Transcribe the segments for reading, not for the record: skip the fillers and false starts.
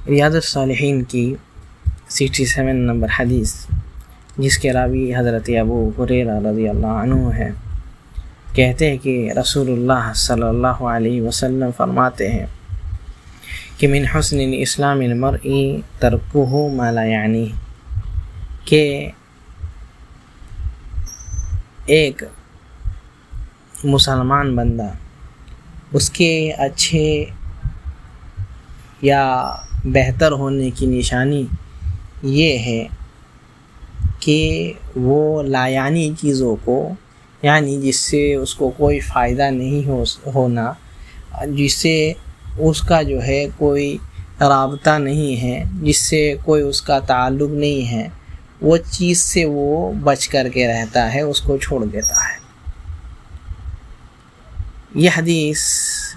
ریاض الصالحین کی 67 نمبر حدیث، جس کے راوی حضرت ابو ہریرہ رضی اللہ عنہ ہے، کہتے ہیں کہ رسول اللہ صلی اللہ علیہ وسلم فرماتے ہیں کہ من حسن اسلام المرء ترکہ ما لا یعنی، کہ ایک مسلمان بندہ اس کے اچھے یا بہتر ہونے کی نشانی یہ ہے کہ وہ لایانی چیزوں کو، یعنی جس سے اس کو کوئی فائدہ نہیں ہونا، جس سے اس کا جو ہے کوئی رابطہ نہیں ہے، جس سے کوئی اس کا تعلق نہیں ہے، وہ چیز سے وہ بچ کر کے رہتا ہے، اس کو چھوڑ دیتا ہے۔ یہ حدیث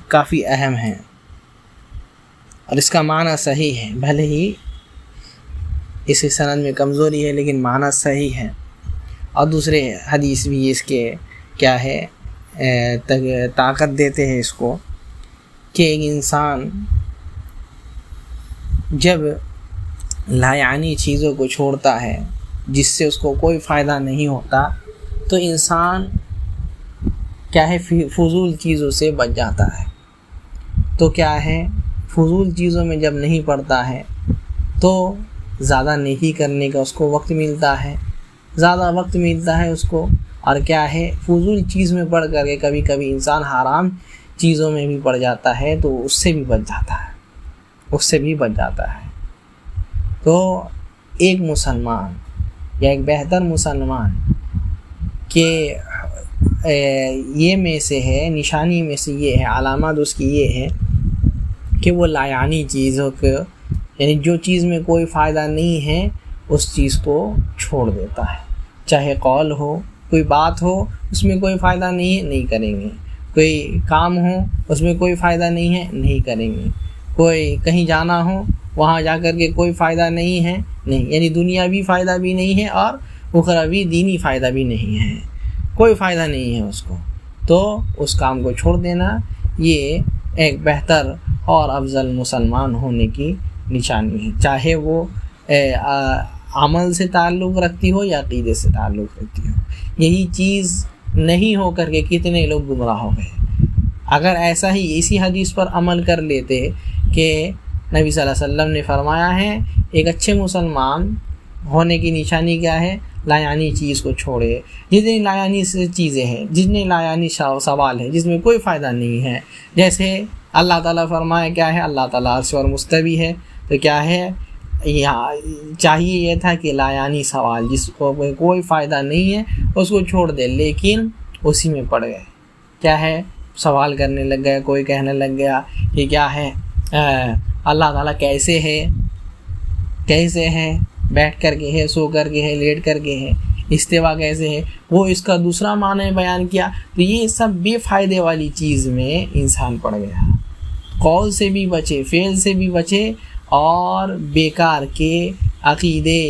کافی اہم ہے اور اس کا معنی صحیح ہے، بھلے ہی اس سند میں کمزوری ہے لیکن معنی صحیح ہے۔ اور دوسرے حدیث بھی اس کے کیا ہے طاقت دیتے ہیں اس کو، کہ ایک انسان جب لایعنی چیزوں کو چھوڑتا ہے جس سے اس کو کوئی فائدہ نہیں ہوتا، تو انسان کیا ہے فضول چیزوں سے بچ جاتا ہے۔ تو کیا ہے فضول چیزوں میں جب نہیں پڑتا ہے تو زیادہ نیکی کرنے کا اس کو وقت ملتا ہے، زیادہ وقت ملتا ہے اس کو، اور کیا ہے فضول چیز میں پڑھ کر کے کبھی کبھی انسان حرام چیزوں میں بھی پڑ جاتا ہے، تو اس سے بھی بچ جاتا ہے۔ تو ایک مسلمان یا ایک بہتر مسلمان کہ یہ میں سے ہے، نشانی میں سے یہ ہے، علامات اس کی یہ ہے کہ وہ لایانی چیزوں کو، یعنی جو چیز میں کوئی فائدہ نہیں ہے اس چیز کو چھوڑ دیتا ہے، چاہے قول ہو، کوئی بات ہو اس میں کوئی فائدہ نہیں ہے، نہیں کریں گے، کوئی کام ہو اس میں کوئی فائدہ نہیں ہے، نہیں کریں گے، کوئی کہیں جانا ہو وہاں جا کر کے کوئی فائدہ نہیں ہے، نہیں، یعنی دنیاوی فائدہ بھی نہیں ہے اور اخروی دینی فائدہ بھی نہیں ہے، کوئی فائدہ نہیں ہے اس کو، تو اس کام کو چھوڑ دینا یہ ایک بہتر اور افضل مسلمان ہونے کی نشانی ہے، چاہے وہ عمل سے تعلق رکھتی ہو یا عقیدے سے تعلق رکھتی ہو۔ یہی چیز نہیں ہو کر کے کتنے لوگ گمراہ ہو گئے۔ اگر ایسا ہی اسی حدیث پر عمل کر لیتے کہ نبی صلی اللہ علیہ وسلم نے فرمایا ہے ایک اچھے مسلمان ہونے کی نشانی کیا ہے، لایانی چیز کو چھوڑے، جتنی لایانی چیزیں ہیں، جتنے لایانی سوال ہے جس میں کوئی فائدہ نہیں ہے، جیسے اللہ تعالیٰ فرمایا کیا ہے، اللہ تعالیٰ عرش پر مستوی ہے، تو کیا ہے چاہیے یہ تھا کہ لایانی سوال جس کو کوئی فائدہ نہیں ہے اس کو چھوڑ دے، لیکن اسی میں پڑ گئے، کیا ہے سوال کرنے لگ گئے، کوئی کہنے لگ گیا کہ کیا ہے اللہ تعالیٰ کیسے ہے، بیٹھ کر کے ہے، سو کر کے ہے، لیٹ کر کے ہے، استوا کیسے ہے، وہ اس کا دوسرا معنی بیان کیا، تو یہ سب بے فائدے والی چیز میں انسان پڑ گیا، قول سے بھی بچے، فعل سے بھی بچے، اور بیکار کے عقیدے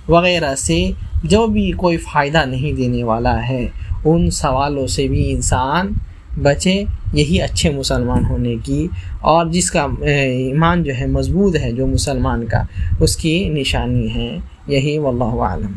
وغیرہ سے جو بھی کوئی فائدہ نہیں دینے والا ہے ان سوالوں سے بھی انسان بچے، یہی اچھے مسلمان ہونے کی اور جس کا ایمان جو ہے مضبوط ہے جو مسلمان کا، اس کی نشانی ہے، یہی واللہ اعلم۔